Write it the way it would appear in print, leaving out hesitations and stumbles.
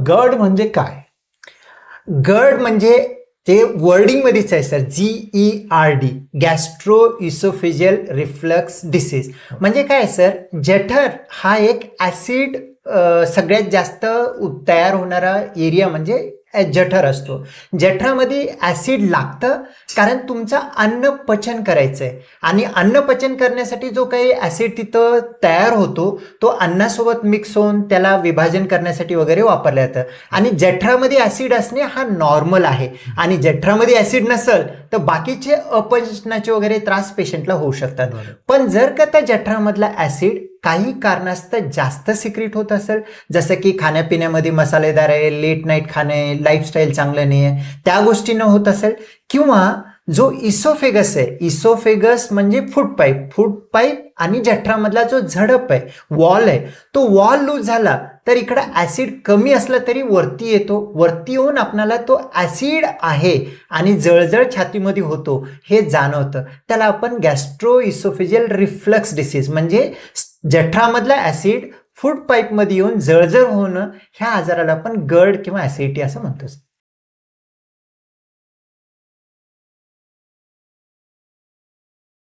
GERD म्हणजे काय? GERD म्हणजे ते वर्डिंग मध्येच आहे sir, GERD, gastro oesophageal reflux disease. म्हणजे काय सर, जठर हा एक ऍसिड सगळ्यात जास्त तयार होणारा एरिया म्हणजे जठर असतो. जठरामध्ये ऍसिड लागतं कारण तुमचं अन्न पचन करायचंय आणि अन्न पचन करण्यासाठी जो काही ऍसिड तिथं तयार होतो तो अन्नासोबत मिक्स होऊन त्याला विभाजन करण्यासाठी वगैरे वापरलं जातं. आणि जठरामध्ये ऍसिड असणे हा नॉर्मल आहे. आणि जठरामध्ये ऍसिड नसेल तर बाकीचे अपचनाचे वगैरे त्रास पेशंटला होऊ शकतात. पण जर का त्या जठरामधला ऍसिड काही कारणास्तव जास्त सिक्रेट होत असेल, जसं की खाण्यापिण्यामध्ये मसालेदार आहे, लेट नाईट खाणे, लाईफस्टाईल चांगलं नाही आहे, त्या गोष्टीनं होत असेल, किंवा जो इसोफेगस आहे, इसोफेगस म्हणजे फूड पाईप आणि जठरामधला जो झडप आहे, वॉल आहे, तो वॉल लूज झाला तर इकडे ऍसिड कमी असला तरी वरती येतो, वरती येऊन आपल्याला तो ऍसिड आहे आणि जळजळ छातीमध्ये होतो हे जाणवतं. त्याला आपण गॅस्ट्रो इसोफेजियल रिफ्लक्स डिसीज म्हणजे जठरामधला ऍसिड फूड पाईपमध्ये येऊन जळजळ होणं, ह्या आजाराला आपण GERD किंवा ऍसिडिटी असं म्हणतो.